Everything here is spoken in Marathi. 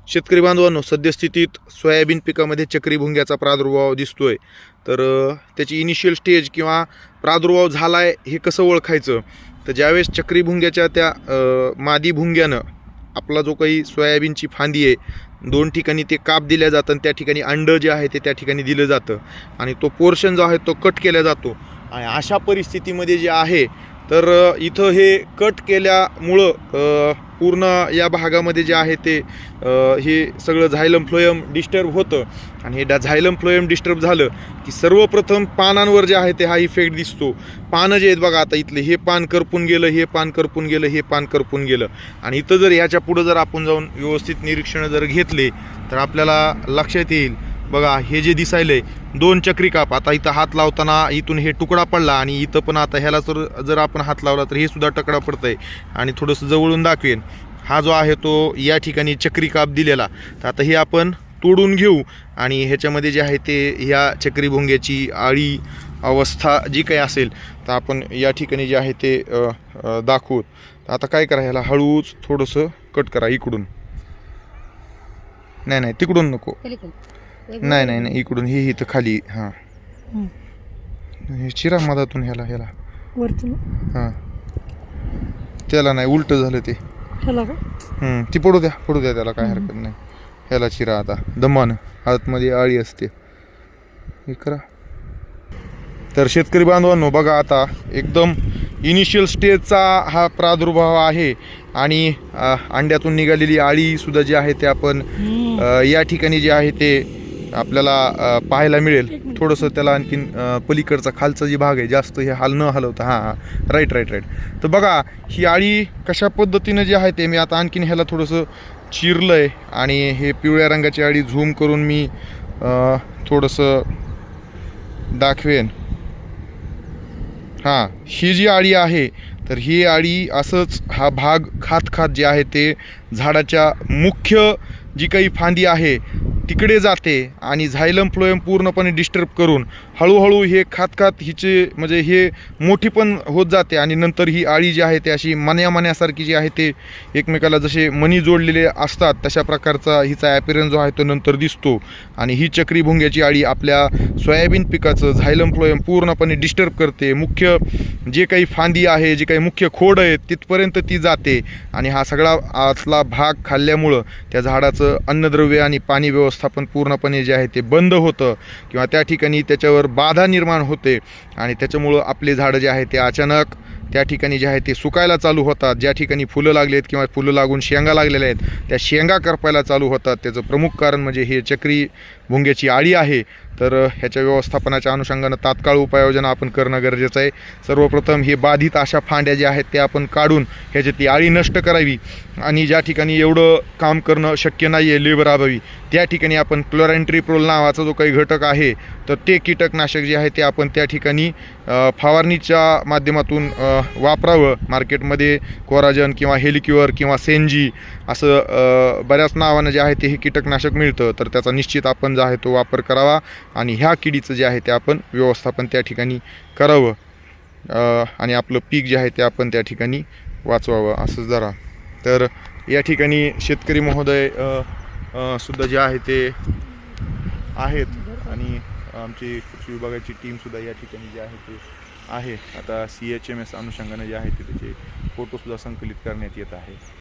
शेतकरी बांधवांनो, सद्यस्थितीत सोयाबीन पिकामध्ये चक्री भुंग्याचा प्रादुर्भाव दिसतोय. तर त्याची इनिशियल स्टेज किंवा प्रादुर्भाव झाला आहे हे कसं ओळखायचं? तर ज्यावेळेस चक्री भुंग्याच्या त्या मादी भुंग्यानं आपला जो काही सोयाबीनची फांदी आहे, 2 ठिकाणी ते काप दिल्या जातं आणि त्या ठिकाणी अंडं जे आहे ते त्या ठिकाणी दिलं जातं आणि तो पोर्शन जो आहे तो कट केला जातो. आणि अशा परिस्थितीमध्ये जे आहे तर इथं हे कट केल्यामुळं पूर्ण या भागामध्ये जे आहे ते हे सगळं झायलम फ्लोएम डिस्टर्ब होतं. आणि हे झायलम फ्लोएम डिस्टर्ब झालं की सर्वप्रथम पानांवर जे आहे ते हा इफेक्ट दिसतो. पानं जे आहेत बघा, आता इथले हे पान करपून गेलं, हे पान करपून गेलं, हे पान करपून गेलं. आणि इथं जर ह्याच्या पुढं जर आपण जाऊन व्यवस्थित निरीक्षण जर घेतले तर आपल्याला लक्षात येईल, बघा हे जे दिसायलंय 2 चक्री काप. आता इथं हात लावताना इथून हे तुकडा पडला आणि इथं पण आता ह्याला जर आपण हात लावला तर हे सुद्धा तुकडा पडतंय. आणि थोडंसं जवळून दाखवेन, हा जो आहे तो या ठिकाणी चक्री काप दिलेला. तर आता हे आपण तोडून घेऊ आणि ह्याच्यामध्ये जे आहे ते ह्या चक्री भुंग्याची आळी अवस्था जी काही असेल तर आपण या ठिकाणी जे आहे ते दाखवू. आता काय करा, ह्याला हळूच थोडंसं कट करा इकडून. नाही तिकडून नको, नाही इकडून, हे इथं खाली. हां, हे चिरा मधातून ह्याला हां, त्याला नाही, उलट झालं ते. ती पडू द्या त्याला, काय हरकत नाही. ह्याला चिरा आता दमानं, आतमध्ये आळी असते, हे करा. तर शेतकरी बांधवांनो, बघा आता एकदम इनिशियल स्टेजचा हा प्रादुर्भाव आहे. आणि अंड्यातून निघालेली आळी सुद्धा जी आहे ते आपण या ठिकाणी जे आहे ते आपल्याला पाहायला मिळेल. थोडंसं त्याला आणखीन पलीकडचा खालचा जी भाग आहे जास्त हे हाल न हलवता, हां राईट. तर बघा ही आळी कशा पद्धतीनं जी आहे ते मी आता आणखीन ह्याला थोडंसं चिरलं आहे आणि हे पिवळ्या रंगाची आळी झूम करून मी थोडंसं दाखवेन. हां, ही जी आळी आहे तर ही आळी असंच हा भाग खात जे आहे ते झाडाच्या मुख्य जी काही फांदी आहे तिकडे जाते आणि झायलम फ्लोएम पूर्णपणे डिस्टर्ब करून हळूहळू हे खात हिचे म्हणजे हे मोठी पण होत जाते. आणि नंतर ही आळी जी आहे ते अशी मण्यासारखी जी आहे ते एकमेकाला जसे मणी जोडलेले असतात तशा प्रकारचा हिचा ॲपिरन्स जो आहे तो नंतर दिसतो. आणि ही चक्री भुंग्याची आळी आपल्या सोयाबीन पिकाचं झायलम फ्लोएम पूर्णपणे डिस्टर्ब करते. मुख्य जे काही फांदी आहे, जे काही मुख्य खोड आहे तिथपर्यंत ती जाते. आणि हा सगळा आतला भाग खाल्ल्यामुळं त्या झाडाचं अन्नद्रव्य आणि पाणी व्यवस्थापन पूर्णपणे जे आहे ते बंद होतं किंवा त्या ठिकाणी त्याच्यावर बाधा निर्माण होते. आणि त्याच्यामुळं आपले झाडं जे आहे ते अचानक त्या ठिकाणी जे आहे ते सुकायला चालू होतात. ज्या ठिकाणी फुलं लागली आहेत किंवा फुलं लागून शेंगा लागलेल्या आहेत त्या शेंगा करपायला चालू होतात. त्याचं प्रमुख कारण म्हणजे हे चक्री भुंग्याची आळी आहे. तर ह्याच्या व्यवस्थापनाच्या अनुषंगानं तात्काळ उपाययोजना आपण करणं गरजेचं आहे. सर्वप्रथम हे बाधित अशा फांद्या ज्या आहेत त्या आपण काढून ह्याची ती आळी नष्ट करावी. आणि ज्या ठिकाणी एवढं काम करणं शक्य नाही आहे लेबर अभावी त्या ठिकाणी आपण क्लोरॅन्ट्रिप्रोल नावाचा जो काही घटक आहे तर ते कीटकनाशक जे आहे ते आपण त्या ठिकाणी फवारणीच्या माध्यमातून वापरावं. मार्केटमध्ये कोराजन किंवा हेलिक्युअर किंवा सेंजी असं बऱ्याच नावानं जे आहे ते हे कीटकनाशक मिळतं. तर त्याचा निश्चित आपण जो आहे तो वापर करावा आणि ह्या किडीचं जे आहे ते आपण व्यवस्थापन त्या ठिकाणी करावं आणि आपलं पीक जे आहे ते आपण त्या ठिकाणी वाचवावं असंच जरा. तर या ठिकाणी शेतकरी महोदय सुद्धा जे आहे ते आहेत आणि आमची कृषी विभागाची टीमसुद्धा या ठिकाणी जी आहे ते आहे. आता CHMS अनुषंगाने जे आहे ते त्याचे फोटोसुद्धा संकलित करण्यात येत आहे.